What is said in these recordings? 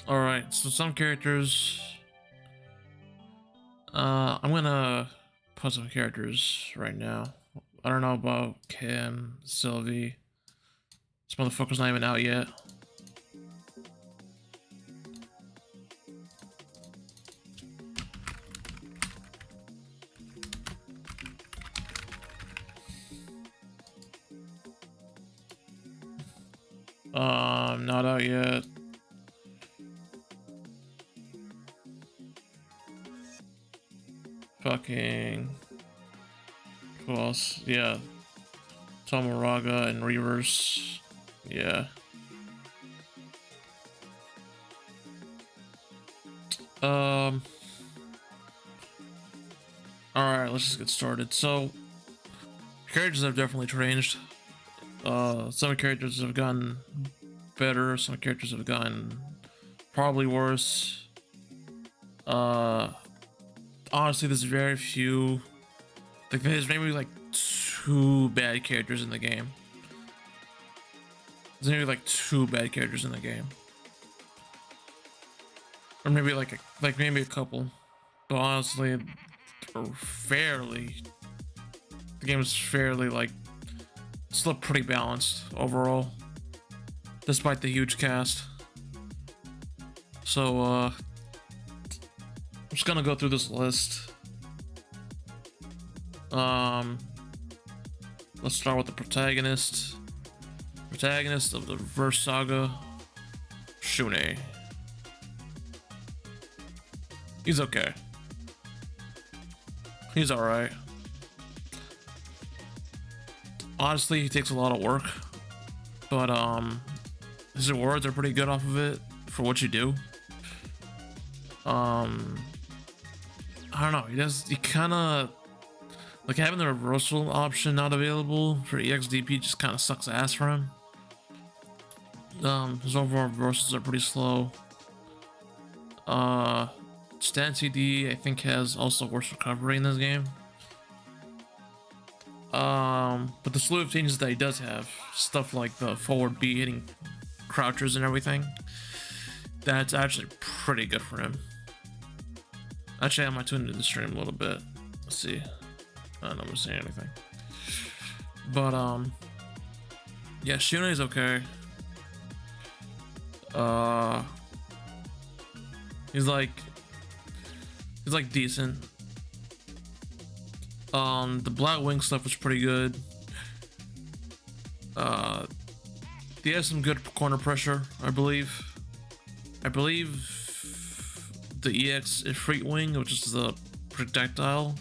All right, so some characters. I'm gonna put some characters right now. I don't know about Kim, Sylvie. This motherfucker's not even out yet. Not out yet. Fucking. Who else? Yeah. Tomoraga and Reavers. Yeah. Alright, let's just get started. So, characters have definitely changed. Some characters have gotten better, some characters have gotten probably worse. Honestly, there's very few. Like, there's maybe like 2 bad characters in the game. There's maybe like 2 bad characters in the game, or maybe like maybe a couple. But honestly, fairly, the game is fairly like still pretty balanced overall, despite the huge cast. So I'm just gonna go through this list. Let's start with the protagonist. Protagonist of the Reverse Saga, Shune. He's okay. He's alright. Honestly, he takes a lot of work, but his rewards are pretty good off of it for what you do. I don't know. He kind of like having the reversal option not available for EXDP just kind of sucks ass for him. His overall reversals are pretty slow. Stan CD I think has also worse recovery in this game. But the slew of changes that he does have, stuff like the forward B hitting crouchers and everything, that's actually pretty good for him. Actually, I might tune into the stream a little bit. Let's see. I don't know if I'm saying anything. But yeah, Shune is okay. He's like decent. The Black Wing stuff was pretty good. He has some good corner pressure, I believe. I believe the EX Ifrit Wing, which is the projectile.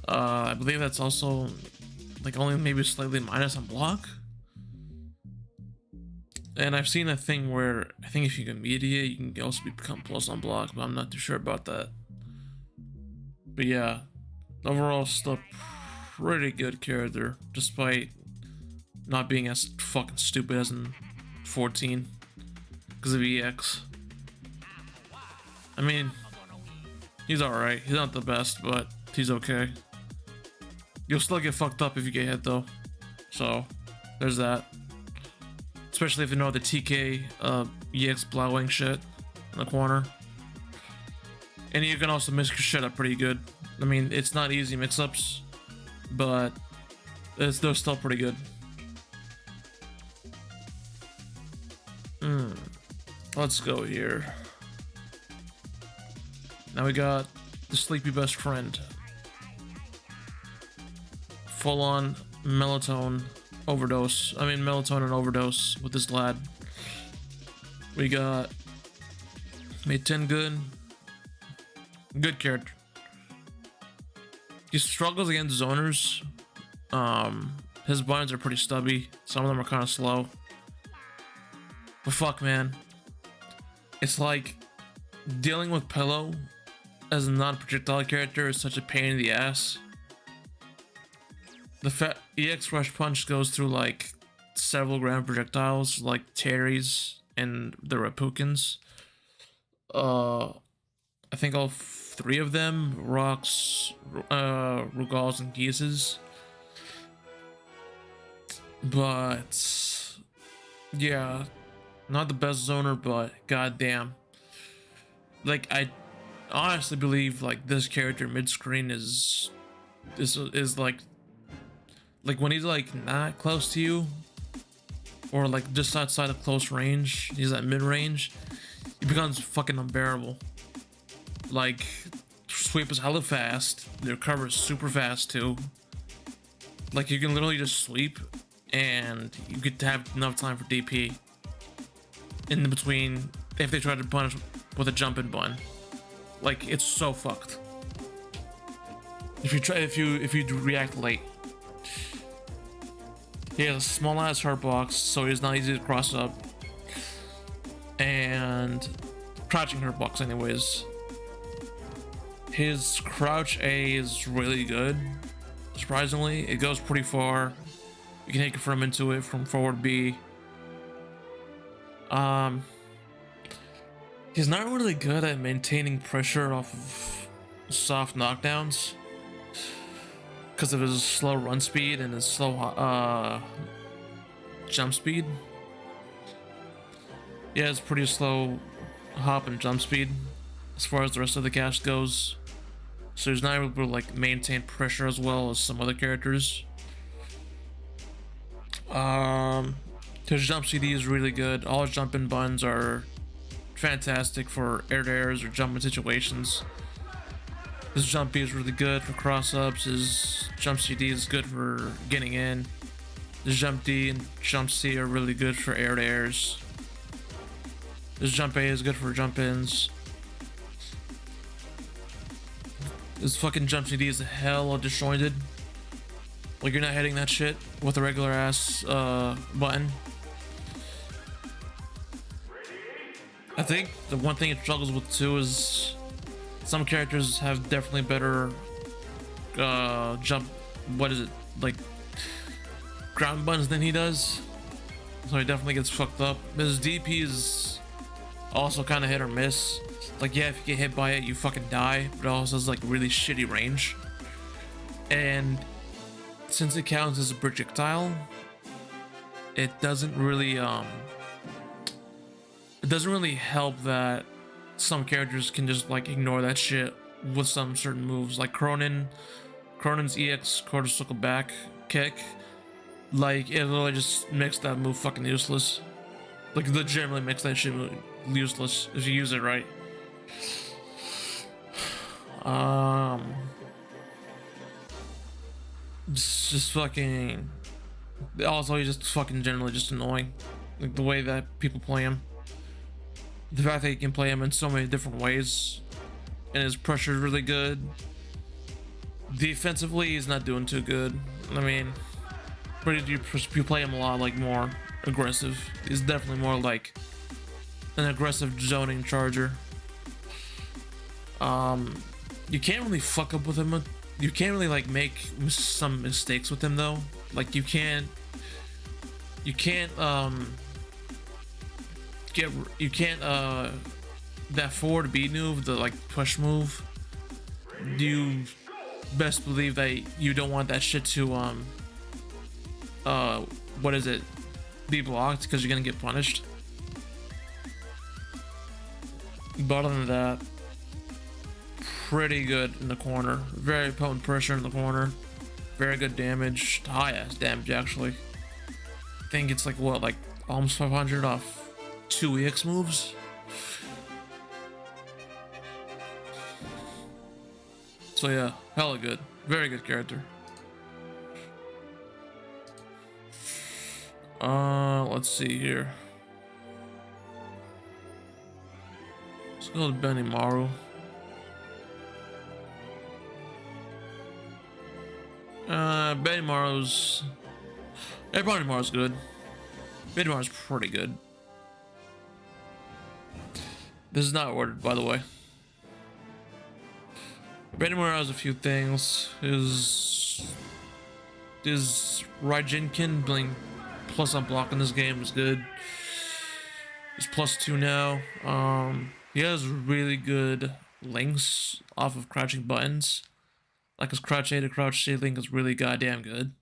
I believe that's also like only maybe slightly minus on block. And I've seen a thing where I think if you can mediate, you can also become plus on block, but I'm not too sure about that. But yeah, overall still pretty good character, despite not being as fucking stupid as in 14 because of EX. I mean, he's alright. He's not the best, but he's okay. You'll still get fucked up if you get hit though. So, there's that. Especially if you know the TK EX Black Wing shit in the corner. And you can also mix your shit up pretty good. I mean, it's not easy mix-ups, but they're still pretty good. Let's go here. Now we got the Sleepy Best Friend. Full-on melatonin overdose with this lad. We got Meitengun. Good character. He struggles against zoners. His buttons are pretty stubby. Some of them are kind of slow. But fuck, man. It's like dealing with Pillow as a non-projectile character is such a pain in the ass. The EX Rush Punch goes through like several ground projectiles, like Terry's and the Repukins. I think all 3 of them, Rocks, Rugals, and Geeses. But yeah, not the best zoner, but goddamn, like I honestly believe like this character mid screen is like when he's like not close to you or like just outside of close range, he's at mid range, he becomes fucking unbearable. Like sweep is hella fast, their cover is super fast too. Like you can literally just sweep and you get to have enough time for DP in between if they try to punish with a jumping button. Like it's so fucked. If you react late. He has a small ass hurt box, so he's not easy to cross up. And crouching hurt box anyways. His crouch A is really good. Surprisingly, it goes pretty far. You can take it from into it from forward B. He's not really good at maintaining pressure off of soft knockdowns because of his slow run speed and his slow jump speed. Yeah, it's pretty slow hop and jump speed as far as the rest of the cast goes. So he's not able to like maintain pressure as well as some other characters. His jump CD is really good. All his jumping buttons are fantastic for air to airs or jumping situations. His jump B is really good for cross ups. His jump CD is good for getting in. His jump D and jump C are really good for air to airs. His jump A is good for jump ins. His fucking jump CD is hella disjointed. Like you're not hitting that shit with a regular ass button. I think the one thing it struggles with too is some characters have definitely better jump, what is it, like ground buttons than he does. So he definitely gets fucked up. His DP is also kind of hit or miss. Like yeah, if you get hit by it, you fucking die, but it also has like really shitty range. And since it counts as a projectile, it doesn't really help that some characters can just like ignore that shit with some certain moves, like Cronin's EX quarter circle back kick. Like it literally just makes that move fucking useless. Like legitimately makes that shit useless if you use it right. It's just fucking. Also, he's just fucking generally just annoying. Like the way that people play him. The fact that you can play him in so many different ways, and his pressure is really good. Defensively, he's not doing too good. I mean, but you play him a lot like more aggressive. He's definitely more like an aggressive zoning charger. You can't really fuck up with him. You can't really like make some mistakes with him though. Like you can't that forward B move, the like push move, you best believe that you don't want that shit to what is it, be blocked, because you're gonna get punished. But other than that, pretty good in the corner. Very potent pressure in the corner. Very good damage. High ass damage actually. I think it's like what, like almost 500 off 2 EX moves. So yeah, hella good. Very good character. Let's see here. Let's go to Benimaru. Benimaru's good. Benimaru's pretty good. This is not ordered, by the way. Benimaru has a few things. His Raijinkin being plus on block in this game is good. He's +2 now. He has really good links off of crouching buttons. Like his crouch A to crouch C link is really goddamn good.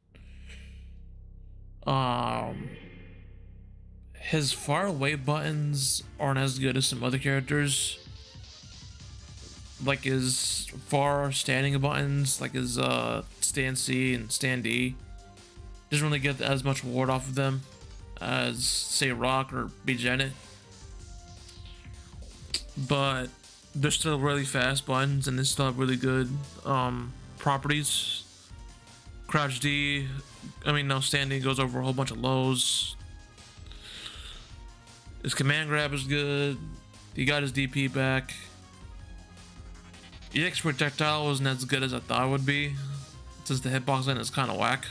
His far away buttons aren't as good as some other characters. like his far standing buttons, like his stand C and stand D, doesn't really get as much ward off of them as say Rock or B Janet, but they're still really fast buttons and they still have really good properties. Crouch D, I mean, no, standing goes over a whole bunch of lows. His command grab is good. He got his DP back. EX projectile wasn't as good as I thought it would be, since the hitbox in is kind of whack.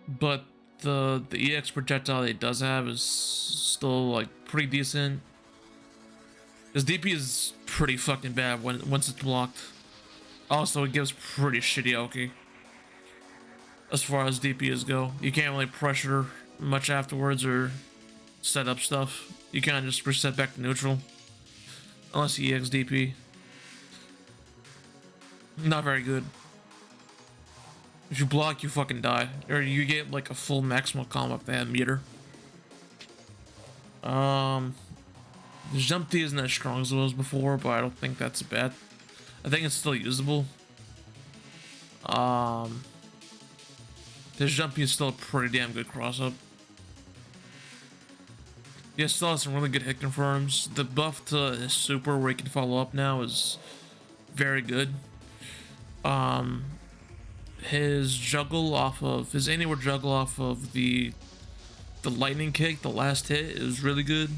But the EX projectile that he does have is still like pretty decent. His DP is pretty fucking bad once it's blocked. Also, it gives pretty shitty Oki. As far as DPs go, you can't really pressure much afterwards or set up stuff. You can't just reset back to neutral unless you EX DP. Not very good. If you block, you fucking die, or you get like a full maximal combo if they have meter. His jump D isn't as strong as it was before, but I don't think that's bad. I think it's still usable. His jump D is still a pretty damn good cross up. He still has some really good hit confirms. The buff to his super where he can follow up now is very good. His juggle off of his anywhere juggle off of the lightning kick, the last hit, is really good.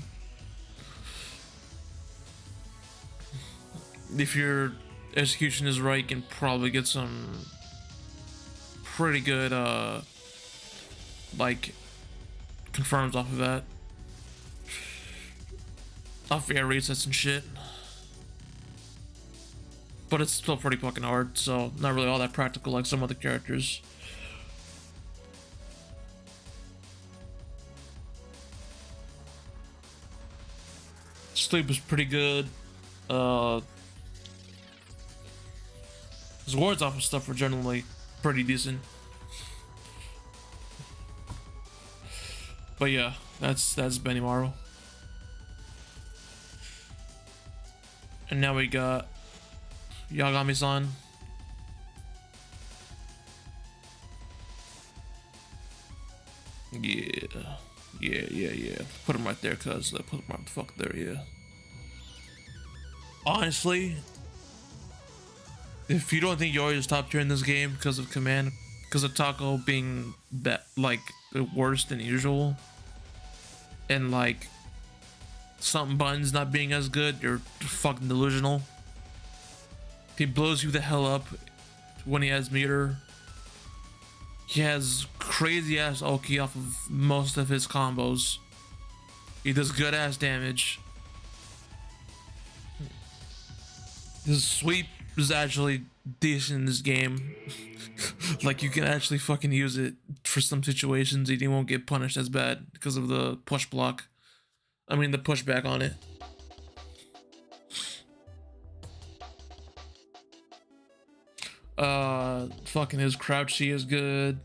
If your execution is right, you can probably get some pretty good like confirms off of that. Off air resets and shit. But it's still pretty fucking hard, so not really all that practical like some other characters. Sleep is pretty good. His wards off of stuff are generally pretty decent. But yeah, that's Benimaru. And now we got Yagami-san. Yeah. Put him right there, cuz. Put him right the fuck there, yeah. Honestly, if you don't think Yori is top tier in this game because of command, because of Taco being like worse than usual, and like something buttons not being as good, you're fucking delusional. He blows you the hell up when he has meter. He has crazy ass Oki off of most of his combos. He does good ass damage. His sweep is actually decent in this game. Like, you can actually fucking use it for some situations and you won't get punished as bad because of the push block. I mean, the pushback on it. Fucking his crouch C is good.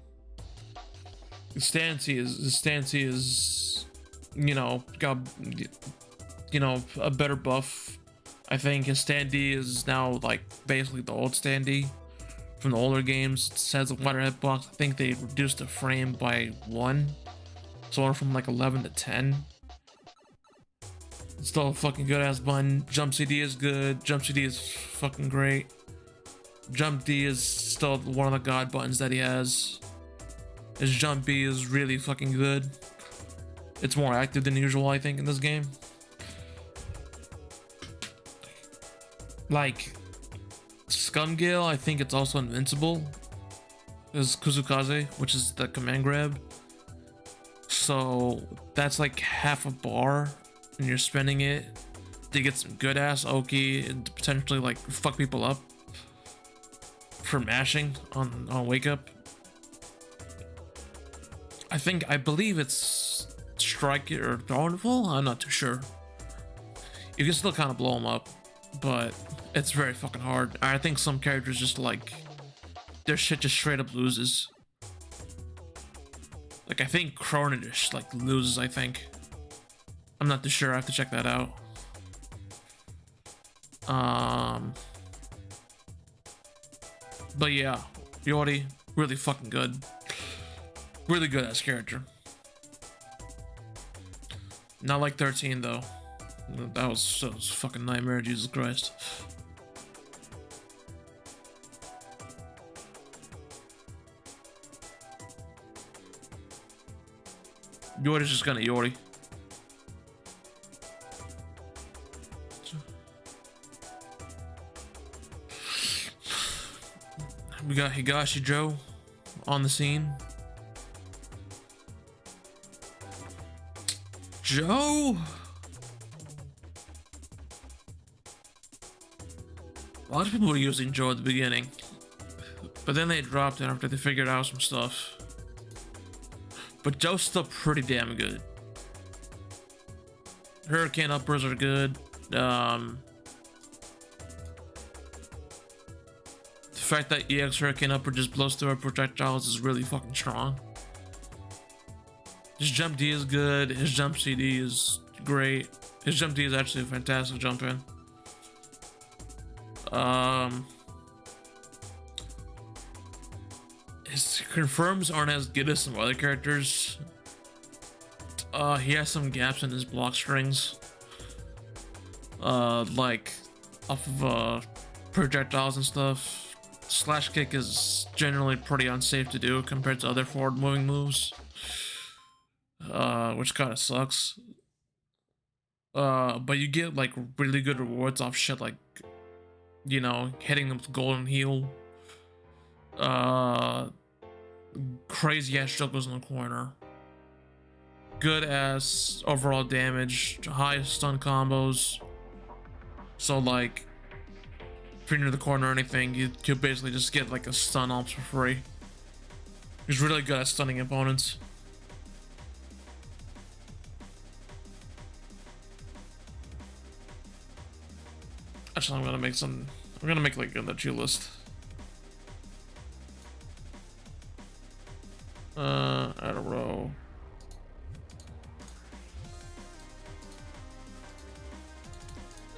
His stance C is, you know, got, you know, a better buff. I think his stand D is now like basically the old stand D from the older games. It has a wider hitbox. I think they reduced the frame by 1, so went from like 11 to 10. It's still a fucking good ass button. Jump CD is good. Jump CD is fucking great. Jump D is still one of the god buttons that he has. His jump B is really fucking good. It's more active than usual, I think, in this game. Like, Scumgale, I think it's also invincible. There's Kuzukaze, which is the command grab. So that's like half a bar, and you're spending it to get some good ass Oki and potentially like fuck people up for mashing on wake up. I believe it's strike it or thrownful. I'm not too sure. You can still kind of blow them up, but it's very fucking hard. I think some characters just like their shit just straight up loses. Like, I think Krona just like loses, I think. I'm not too sure. I have to check that out. But yeah, Yori, really fucking good. Really good as character. Not like 13 though. That was fucking nightmare, Jesus Christ. Yori's just kinda Yori. We got Higashi Joe on the scene. Joe? A lot of people were using Joe at the beginning, but then they dropped it after they figured out some stuff. But Joe's still pretty damn good. Hurricane uppers are good. The fact that EX Hurricane upper just blows through our projectiles is really fucking strong. His jump D is good. His jump CD is great. His jump D is actually a fantastic jump in. His confirms aren't as good as some other characters. He has some gaps in his block strings. Like off of projectiles and stuff. Slash kick is generally pretty unsafe to do compared to other forward moving moves. Which kind of sucks. But you get like really good rewards off shit like, you know, hitting them with golden heal. Crazy ass juggles in the corner. Good ass overall damage, high stun combos. So like, if you're near the corner or anything, you basically just get like a stun ops for free. He's really good at stunning opponents. Actually, I'm gonna make like a tier list. Add a row.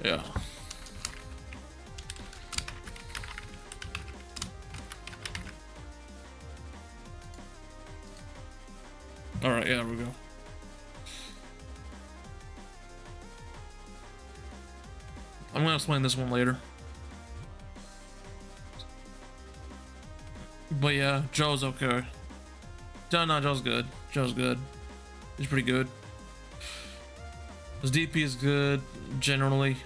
Yeah. All right, yeah, there we go. I'm gonna explain this one later. But yeah, Joe's okay. No, Joe's good. Joe's good. He's pretty good. His DP is good, generally.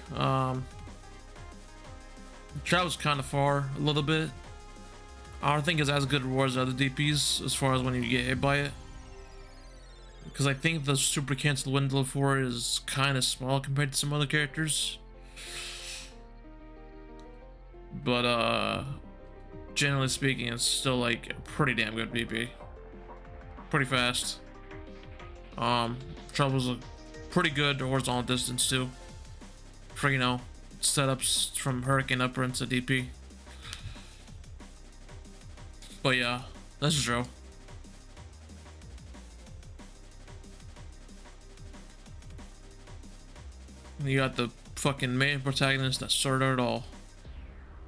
Travels kind of far, a little bit. I don't think it's as good rewards as other DPs as far as when you get hit by it. Because I think the super cancel window for it is kind of small compared to some other characters. But generally speaking, it's still like a pretty damn good PP. Pretty fast. Travels a pretty good horizontal distance too. For, you know, setups from Hurricane upper into DP. But yeah, that's Joe. You got the fucking main protagonist that started it all.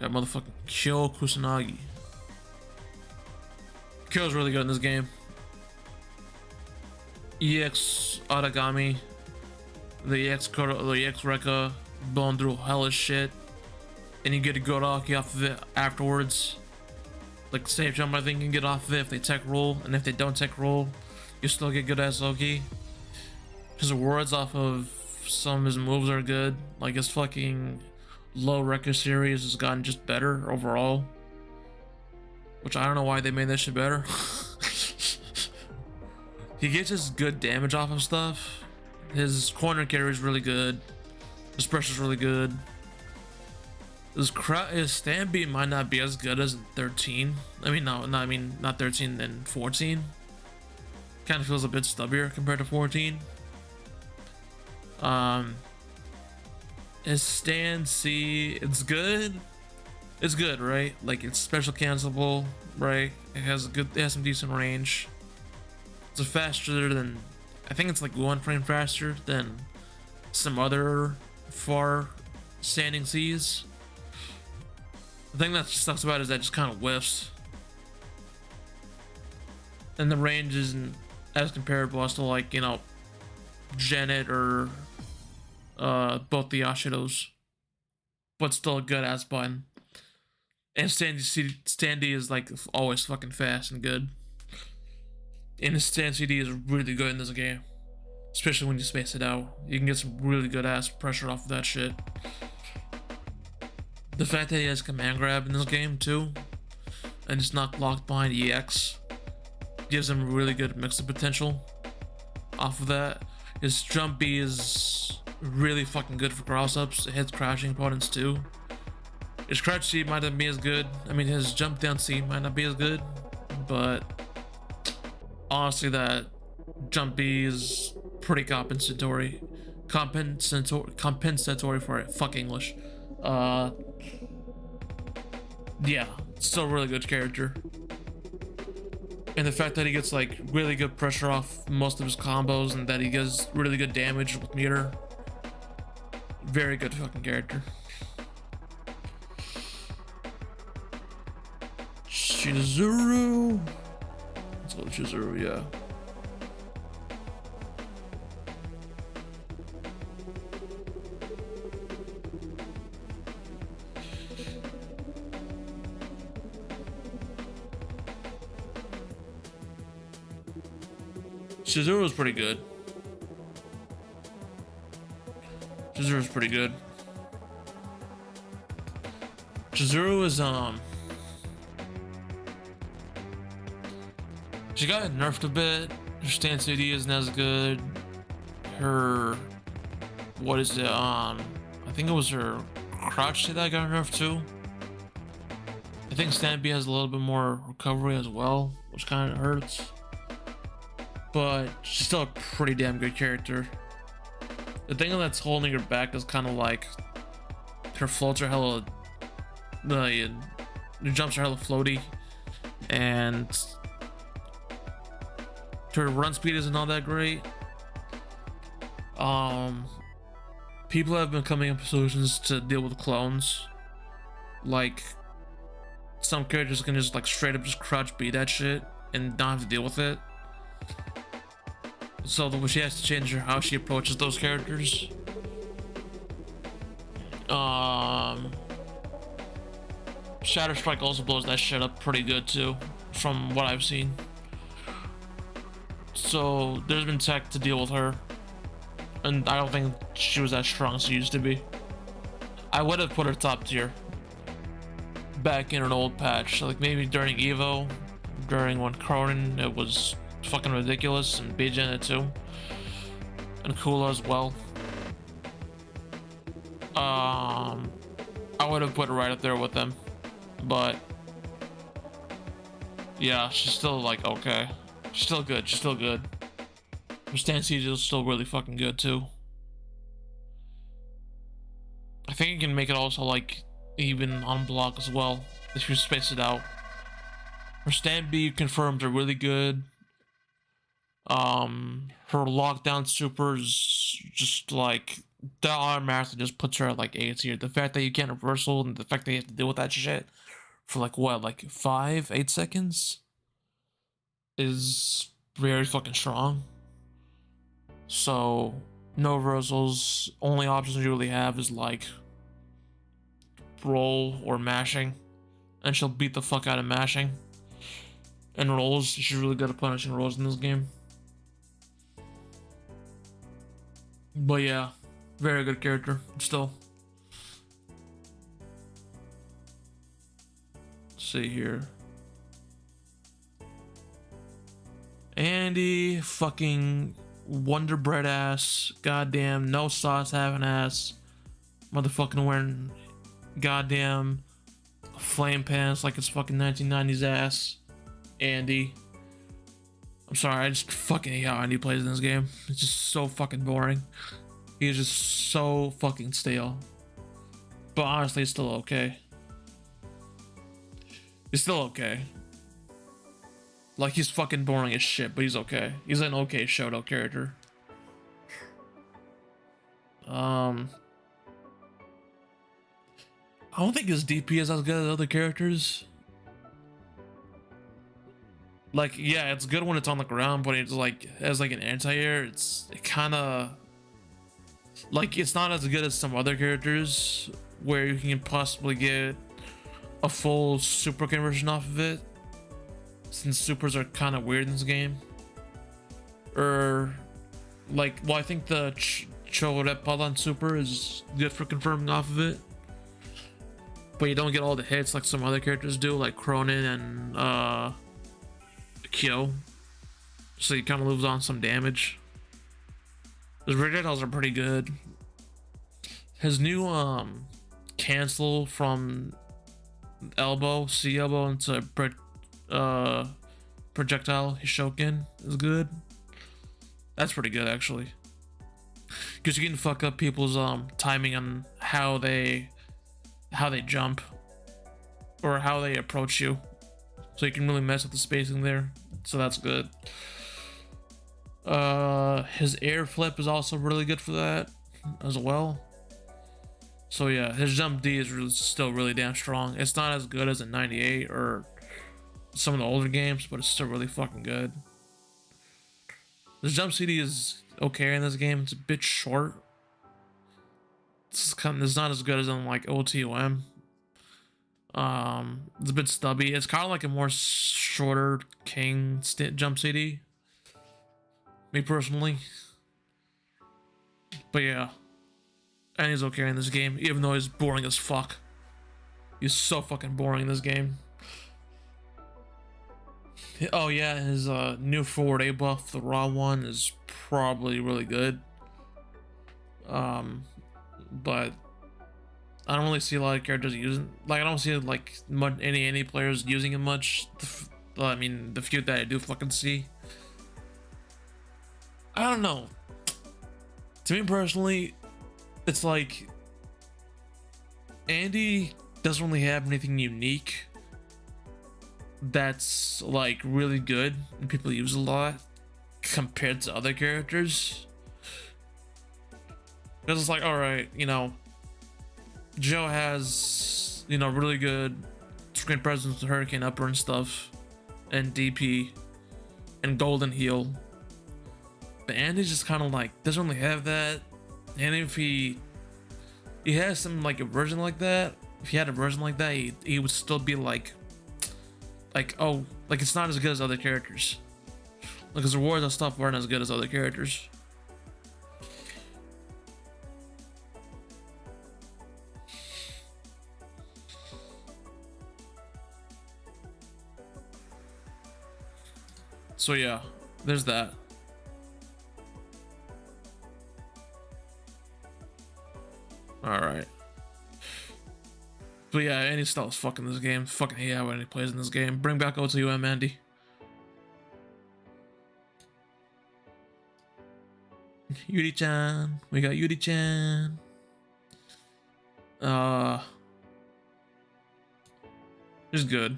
You got motherfucking Kyo Kusanagi. Kyo's really good in this game. EX Aragami, the EX Rekka, blowing through hella shit, and you get a good Aki off of it afterwards. Like safe jump, I think you can get off of it if they tech roll, and if they don't tech roll, you still get good ass Oki. His rewards off of some of his moves are good. Like his fucking low Rekka series has gotten just better overall, which I don't know why they made that shit better. He gets his good damage off of stuff. His corner carry is really good. His pressure is really good. His stand beat might not be as good as 13. I mean, not 13 and 14. Kind of feels a bit stubbier compared to 14. His stand C, it's good. It's good, right? Like it's special cancelable, right? It has some decent range. It's faster than, I think it's like 1 frame faster than some other far standing seas. The thing that sucks about it is that it just kind of whiffs. And the range isn't as comparable as to, like, you know, Janet or both the Yashidos. But still a good ass button. And Standy is like always fucking fast and good. And his stand CD is really good in this game. Especially when you space it out. You can get some really good ass pressure off of that shit. The fact that he has command grab in this game too, and it's not locked behind EX, gives him really good mix-up potential off of that. His jump B is really fucking good for cross-ups. It hits crashing opponents too. His crouch C might not be as good. I mean, his jump down C might not be as good, but honestly, that jump B is pretty compensatory for it. Fuck English. Yeah, still a really good character. And the fact that he gets like really good pressure off most of his combos and that he gets really good damage with meter. Very good fucking character. Chizuru. Let's go to Chizuru, yeah. Chizuru's pretty good. Chizuru's pretty good. Chizuru is she got nerfed a bit. Her stance CD isn't as good. Her what is it? I think it was her crouch C that got nerfed too. I think stand B has a little bit more recovery as well, which kind of hurts. But she's still a pretty damn good character. The thing that's holding her back is kind of like her floats are hella, her jumps are hella floaty, and her run speed isn't all that great. People have been coming up with solutions to deal with clones. Like some characters can just like straight up just crouch beat that shit and not have to deal with it. So she has to change how she approaches those characters. Shatter Strike also blows that shit up pretty good too, from what I've seen. So there's been tech to deal with her, and I don't think she was as strong as she used to be. I would have put her top tier back in an old patch, like maybe during Evo, during when Cronin, it was fucking ridiculous, and BJ it too, and Kula as well. I would have put her right up there with them, but yeah, she's still like okay. She's still good. She's still good. Her stance siege is still really fucking good too. I think you can make it also like even on block as well if you space it out. Her stand B confirmed are really good. Her lockdown supers just like that automatically just puts her at like A tier. The fact that you can't reversal and the fact that you have to deal with that shit for like what, like 5-8 seconds is very fucking strong. So no reversals. Only options you really have is like roll or mashing, and she'll beat the fuck out of mashing. And rolls, she's really good at punishing rolls in this game. But yeah, very good character still. Let's see here. Andy fucking Wonder Bread ass, goddamn no sauce having ass, motherfucking wearing goddamn flame pants like it's fucking 1990s ass. Andy, I'm sorry, I just fucking hate how Andy plays in this game. It's just so fucking boring. He's just so fucking stale. But honestly, it's still okay. He's still okay. Like, he's fucking boring as shit, but he's okay. He's an okay Shoto character. Um, I don't think his DP is as good as other characters. Like, yeah, it's good when it's on the ground, but it's like as like an anti-air, it kind of like it's not as good as some other characters where you can possibly get a full super conversion off of it, since supers are kind of weird in this game. Or like, well, I think the Chorepalan super is good for confirming off of it, but you don't get all the hits like some other characters do, like Cronin and Kyo. So you kind of lose on some damage. His projectiles are pretty good. His new cancel from elbow, C elbow into projectile Hishoken is good. That's pretty good actually, because you can fuck up people's timing on how they jump or how they approach you, so you can really mess with the spacing there. So that's good. His air flip is also really good for that as well. So yeah, his jump D is still really damn strong. It's not as good as a 98 or some of the older games, but it's still really fucking good. The jump CD is okay in this game. It's a bit short. It's not as good as in like OTOM. It's a bit stubby. It's kind of like a more shorter King jump CD, me personally. But yeah, and he's okay in this game, even though he's boring as fuck. He's so fucking boring in this game. Oh yeah, his new forward A buff, the raw one, is probably really good. But I don't really see a lot of characters using, like, I don't see like any players using it much. I mean, the few that I do fucking see, I don't know. To me personally, it's like Andy doesn't really have anything unique that's like really good and people use a lot compared to other characters. Because it's like, all right, you know, Joe has, you know, really good screen presence with Hurricane Upper and stuff, and DP and Golden Heal, but Andy's just kind of like doesn't really have that. And if he has some like a version like that, if he had a version like that, he would still be like oh, like it's not as good as other characters. Like his rewards and stuff weren't as good as other characters. So yeah, there's that. Alright. But yeah, Andy Styles fucking this game. Fucking hate when he plays in this game. Bring back OTUM, Andy. Yuri-chan. We got Yuri-chan. She's good.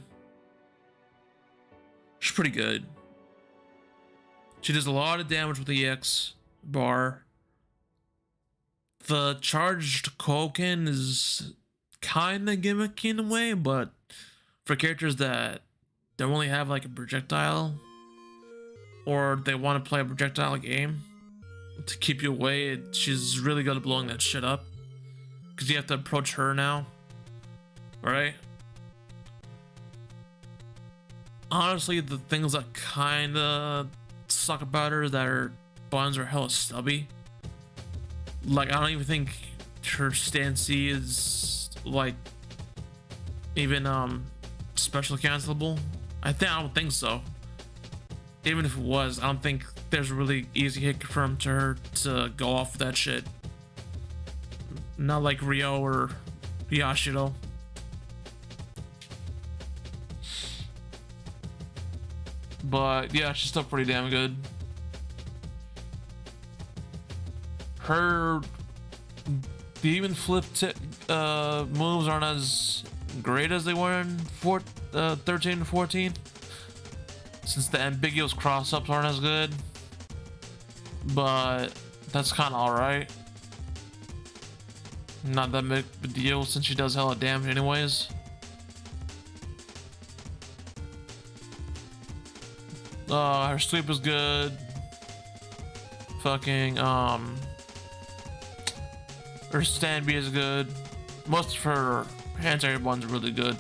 She's pretty good. She does a lot of damage with the EX bar. The charged Koken is kind of gimmicky in a way, but for characters that don't really have like a projectile, or they want to play a projectile game to keep you away, she's really good at blowing that shit up, because you have to approach her now, right? Honestly, the things that kind of suck about her is that her buttons are hella stubby. Like, I don't even think her stance C is like even special cancelable. I don't think so. Even if it was, I don't think there's a really easy hit confirmed to her to go off that shit. Not like Ryo or Yashiro. But yeah, she's still pretty damn good. Her demon flip moves aren't as great as they were in 13 and 14, since the ambiguous cross-ups aren't as good, but that's kind of alright. Not that big of a deal since she does hella damage anyways. Her sweep is good. Fucking, her stand B is good. Most of her anti-air ones are really good.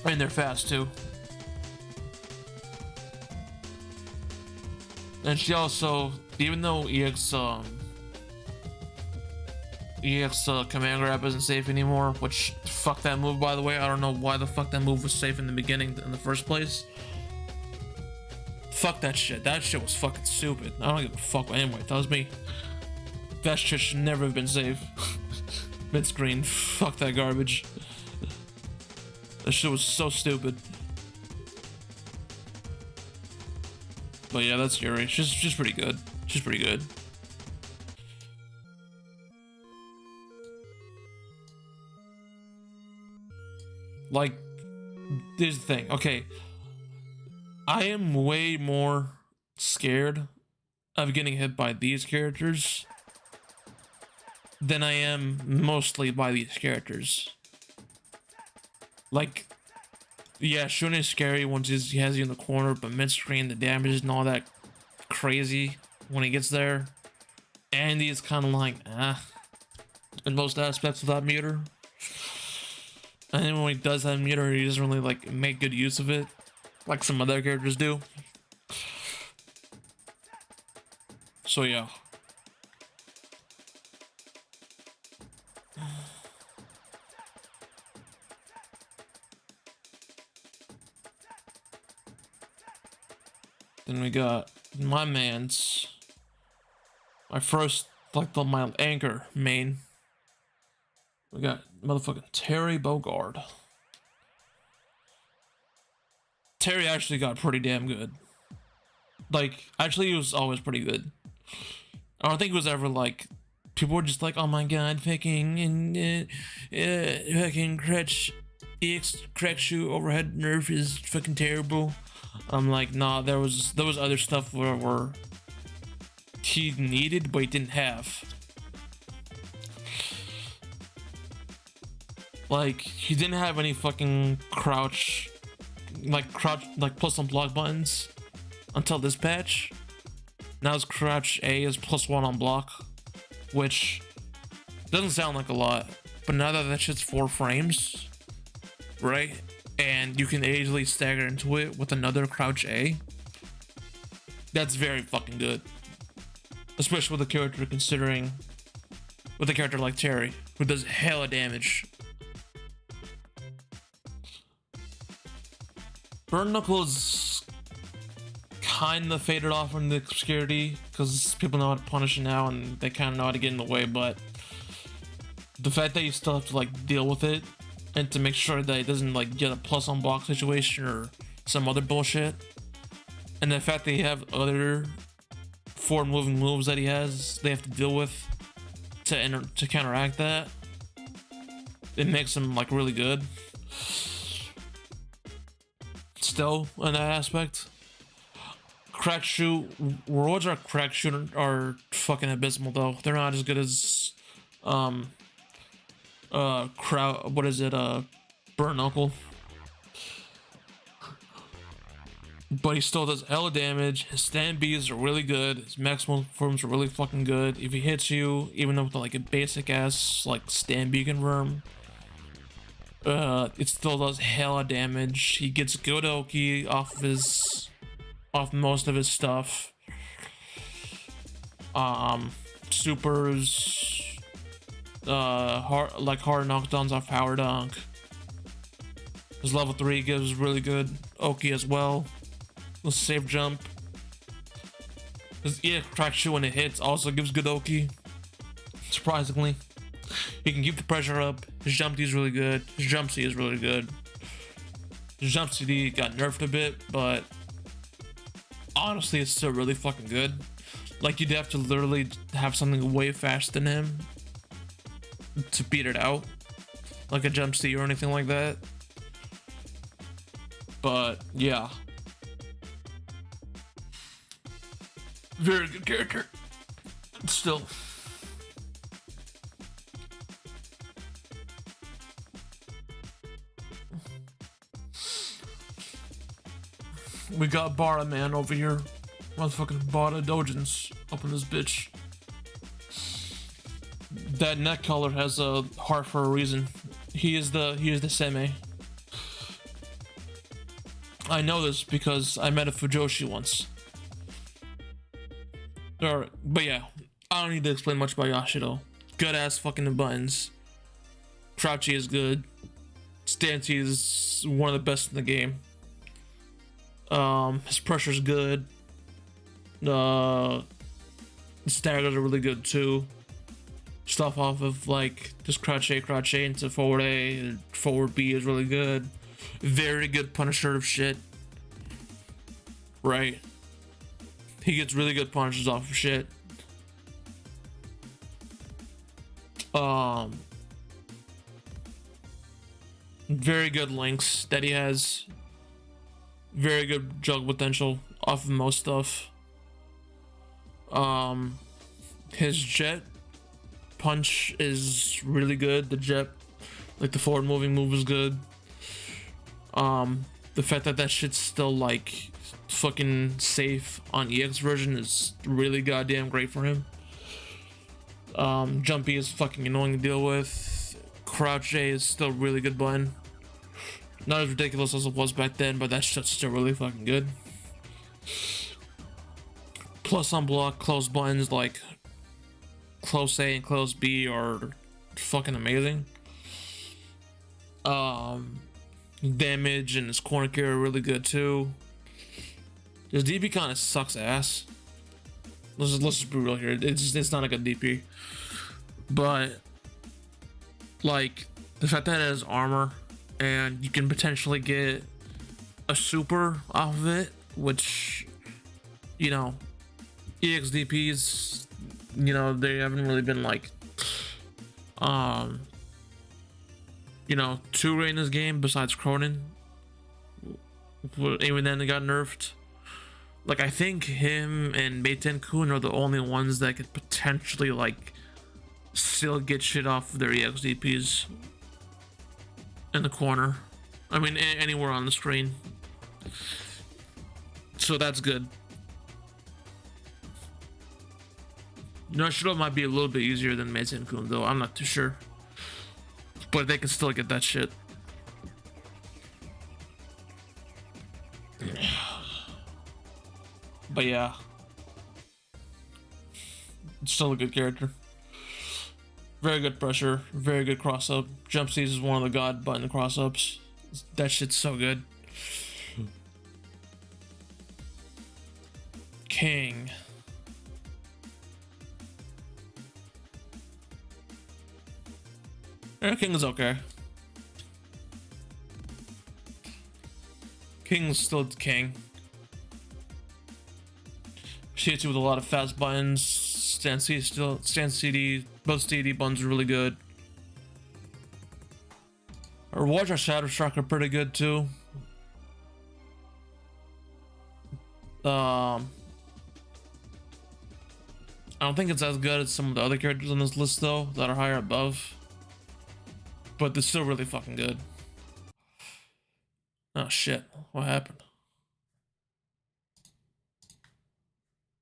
And they're fast too. And she also, even though EX command grab isn't safe anymore, which fuck that move by the way. I don't know why the fuck that move was safe in the beginning in the first place. Fuck that shit. That shit was fucking stupid. I don't give a fuck what anyone tells me. That shit should never have been safe. Mid-screen. Fuck that garbage. That shit was so stupid. But yeah, that's Yuri. She's pretty good. She's pretty good. Like, here's the thing. Okay. I am way more scared of getting hit by these characters than I am mostly by these characters. Like, yeah, Shun is scary once he has you in the corner, but mid-screen, the damage isn't all that crazy when he gets there. Andy is kind of like, in most aspects without meter. And then when he does have meter, he doesn't really, like, make good use of it, like some other characters do. So, yeah. Then we got my man's, my first, like my anchor main. We got motherfucking Terry Bogard. Terry actually got pretty damn good. Like, actually he was always pretty good. I don't think it was ever like, people were just like, oh my god, fucking, fucking Crutch, EX Crack Shoe overhead nerf is fucking terrible. I'm like, nah, there was other stuff where he needed but he didn't have. Like, he didn't have any fucking crouch, like plus on block buttons until this patch. Now his crouch A is +1 on block, which doesn't sound like a lot, but now that shit's 4 frames, right? And you can easily stagger into it with another crouch A. That's very fucking good. Especially with a character with a character like Terry, who does hella damage. Burn Knuckle is kinda faded off from the obscurity, because people know how to punish it now and they kinda know how to get in the way, but the fact that you still have to like deal with it and to make sure that it doesn't like get a plus on block situation or some other bullshit, and the fact that you have other forward moving moves that he has they have to deal with to counteract that, it makes him like really good still in that aspect. Crack Shoe rewards are Crack Shoe are fucking abysmal though. They're not as good as Burn Knuckle. But he still does hella damage. His stand Bs are really good. His maximum forms are really fucking good. If he hits you, even with like a basic ass like stand B confirm, it still does hella damage. He gets good Oki off most of his stuff. Supers, hard knockdowns off power dunk. His level 3 gives really good Oki as well. The safe jump. His Crack Shoe when it hits also gives good Oki. Surprisingly. He can keep the pressure up. His jump D is really good. His jump C is really good. His jump CD got nerfed a bit, but honestly it's still really fucking good. Like, you'd have to literally have something way faster than him to beat it out, like a jump C or anything like that. But yeah, very good character still. We got Bara Man over here. Motherfucking Bara Dojins up in this bitch. That neck color has a heart for a reason. He is the seme. I know this because I met a Fujoshi once. Alright, but yeah, I don't need to explain much about Yashido. Good ass fucking buttons. Crouchy is good. Stancy is one of the best in the game. His pressure's good. Staggers are really good too. Stuff off of like just crouch A into forward A, and forward B is really good. Very good punisher of shit. Right. He gets really good punishes off of shit. Very good links that he has. Very good jug potential off of most stuff. His jet punch is really good. The jet, like the forward moving move, is good. The fact that that shit's still like fucking safe on EX version is really goddamn great for him. Jumpy is fucking annoying to deal with. Crouch A is still really good button. Not as ridiculous as it was back then, but that shit's still really fucking good. Plus on block, close buttons like close A and close B are fucking amazing. Damage and his corner kick are really good too. His DP kind of sucks ass. Let's just be real here. It's not a good DP, but like the fact that it has armor and you can potentially get a super off of it, which, you know, EX DPs, you know, they haven't really been like you know, two-ray in this game besides Cronin. Even then they got nerfed. Like, I think him and Meiten Kun are the only ones that could potentially like still get shit off of their EX DPs in the corner. I mean, anywhere on the screen. So that's good. Yashido might be a little bit easier than Meiten Kun though, I'm not too sure. But they can still get that shit. But yeah. It's still a good character. Very good pressure, very good cross up. Jump Seize is one of the god button cross ups. That shit's so good. King. Yeah, King is okay. King's still king. She hits you with a lot of fast buttons. Stand CD, both CD buttons are really good. Her Watch or Shadow Strike are pretty good too. I don't think it's as good as some of the other characters on this list though, that are higher above. But they're still really fucking good. Oh shit, what happened?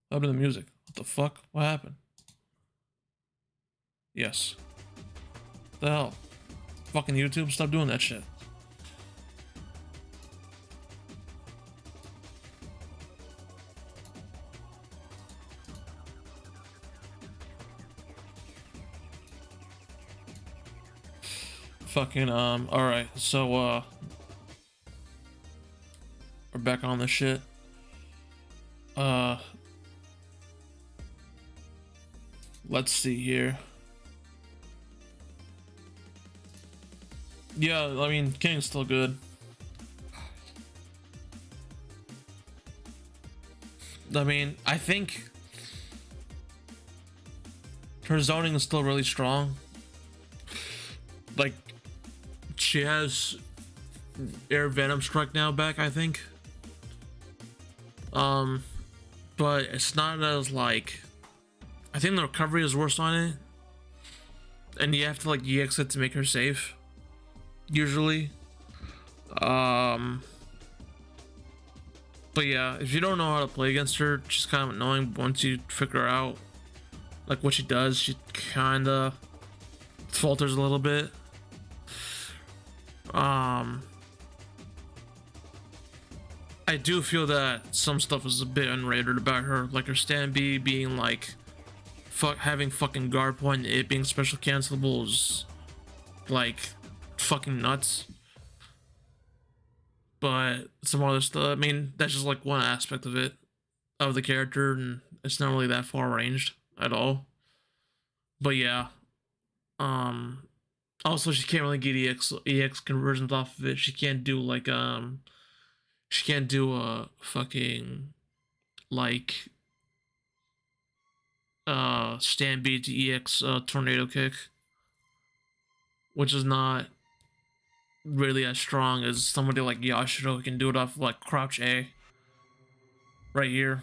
What happened to the music? What the fuck? What happened? Yes. What the hell? Fucking YouTube, stop doing that shit. Fucking, alright, so, we're back on this shit. Let's see here. Yeah, I mean, King's still good. I mean, I think her zoning is still really strong. Like, she has Air Venom Strike now back, I think. But it's not as like, I think the recovery is worse on it, and you have to like EX it to make her safe. Usually, But yeah, if you don't know how to play against her, she's kind of annoying. But once you figure out like what she does, she kind of falters a little bit. I do feel that some stuff is a bit unrated about her, like her stand B being like having fucking guard point, and it being special cancelable is like fucking nuts. But some other stuff, I mean, that's just like one aspect of it, of the character, and it's not really that far ranged at all. But yeah, also she can't really get EX conversions off of it. She can't do like she can't do a fucking like stand B to EX tornado kick, which is not really as strong as somebody like Yashiro who can do it off like crouch A right here.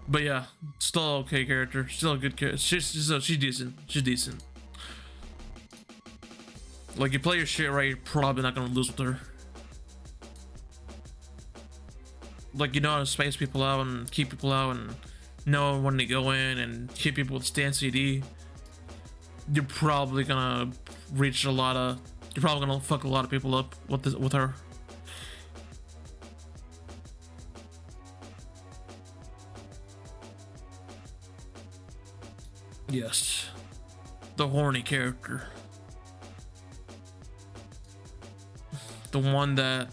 But yeah, still okay character, still a good character. She's decent. She's decent. Like, you play your shit right, you're probably not gonna lose with her. Like, you know how to space people out and keep people out and know when to go in and hit people with stand CD. You're probably gonna reach a lot of. You're probably gonna fuck a lot of people up with her. Yes, the horny character, the one that,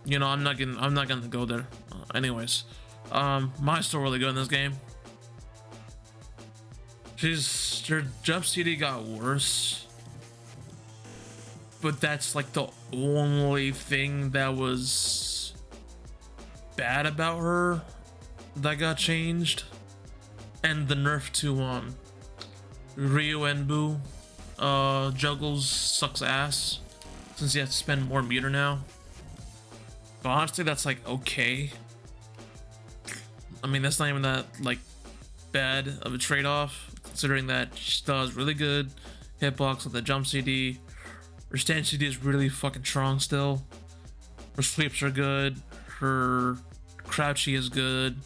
you know, I'm not gonna go there. Anyways, mine's still really good in this game. Her jump CD got worse, but that's like the only thing that was bad about her that got changed. And the nerf to Ryu and Boo juggles sucks ass since you have to spend more meter now. But honestly, that's like okay. I mean, that's not even that like bad of a trade-off, considering that she does really good hitbox with the jump CD. Her stand CD is really fucking strong still. Her sweeps are good. Her crouchy is good.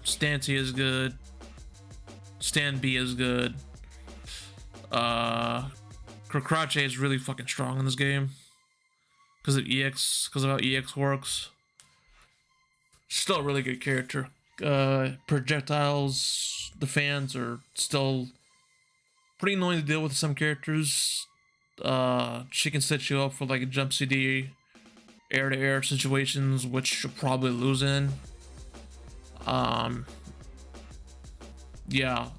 Stand C is good. Stand B is good. Her crouch A is really fucking strong in this game because of EX, because of how EX works. Still a really good character. Projectiles, the fans are still pretty annoying to deal with some characters. She can set you up for like a jump CD, air to air situations, which you'll probably lose in. Yeah,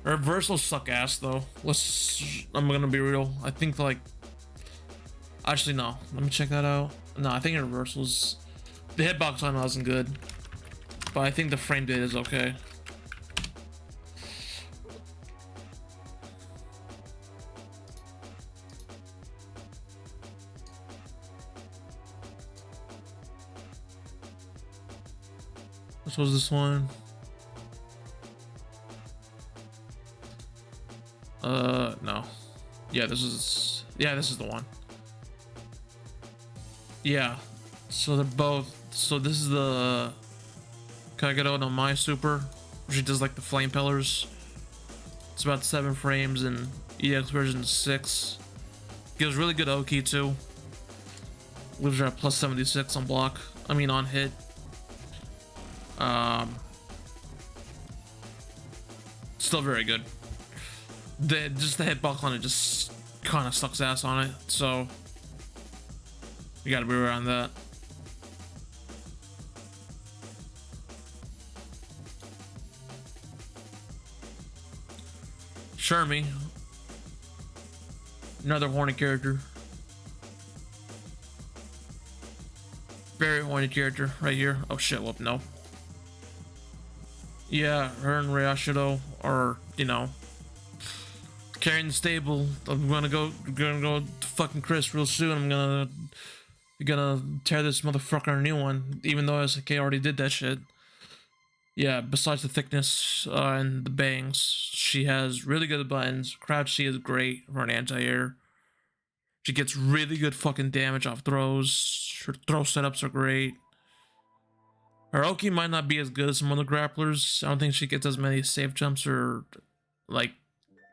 her reversals suck ass though. I'm gonna be real. I think like, actually no, let me check that out. No, I think her reversals, the hitbox on wasn't good, but I think the frame data is okay. What was this one? No. Yeah, this is the one. Yeah. So they're both. So this is the Kagero no Mai Super, where she does like the flame pillars. It's about 7 frames and EX version 6. Gives really good Oki too. Leaves her at plus 76 on block. I mean on hit. Still very good. The hitbox on it just kind of sucks ass on it, so you gotta be around that. Shermie, another horny character. Very horny character right here. Oh shit, whoop, no. Yeah, her and Ryashido are, you know, carrying the stable. I'm gonna go to fucking Chris real soon. I'm gonna tear this motherfucker a new one, even though SK already did that shit. yeah, besides the thickness and the bangs, she has really good buttons. Crouch C is great for an anti-air. She gets really good fucking damage off throws. Her throw setups are great. Her Oki might not be as good as some other grapplers. I don't think she gets as many safe jumps or like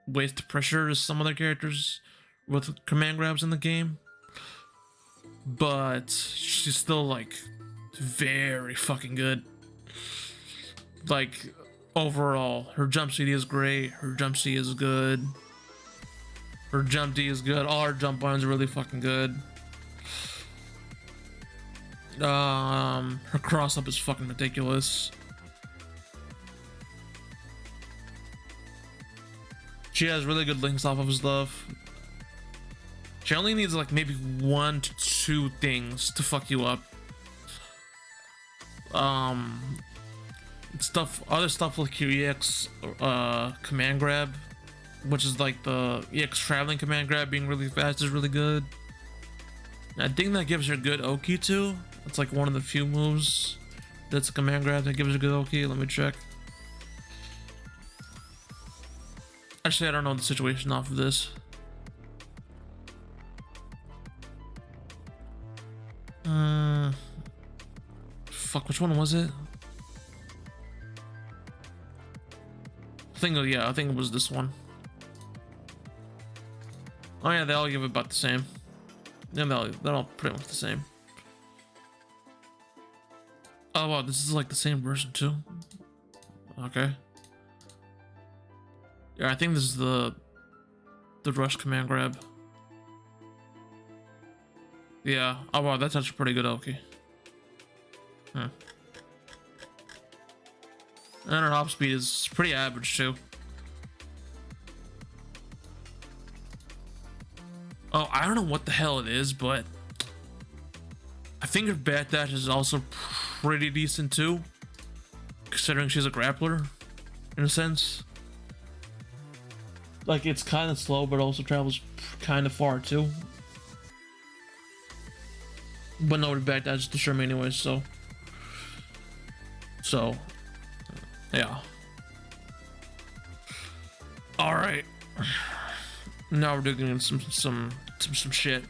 waste pressure as some other characters with command grabs in the game. But she's still like very fucking good. Like overall, her jump CD is great. Her jump C is good. Her jump D is good. All her jump buttons are really fucking good. Her cross up is fucking ridiculous. She has really good links off of stuff. She only needs like maybe 1 to 2 things to fuck you up. Other stuff like your EX command grab, which is like the EX traveling command grab being really fast is really good. I think that gives her good Oki too. It's like one of the few moves that's a command grab that gives her good Oki. Let me check. Actually, I don't know the situation off of this. Fuck, which one was it? I think it was this one. Oh yeah, they all give about the same. Yeah, they're all pretty much the same. Oh wow, this is like the same version too. Okay. Yeah, I think this is the rush command grab. Yeah. Oh wow, that's actually pretty good. Okay. And her hop speed is pretty average too. Oh, I don't know what the hell it is, but I think her back dash is also pretty decent too, considering she's a grappler in a sense. Like, it's kind of slow, but also travels kind of far too. But no, her back dash is the Sherm anyway, so yeah. All right, now we're digging in some shit.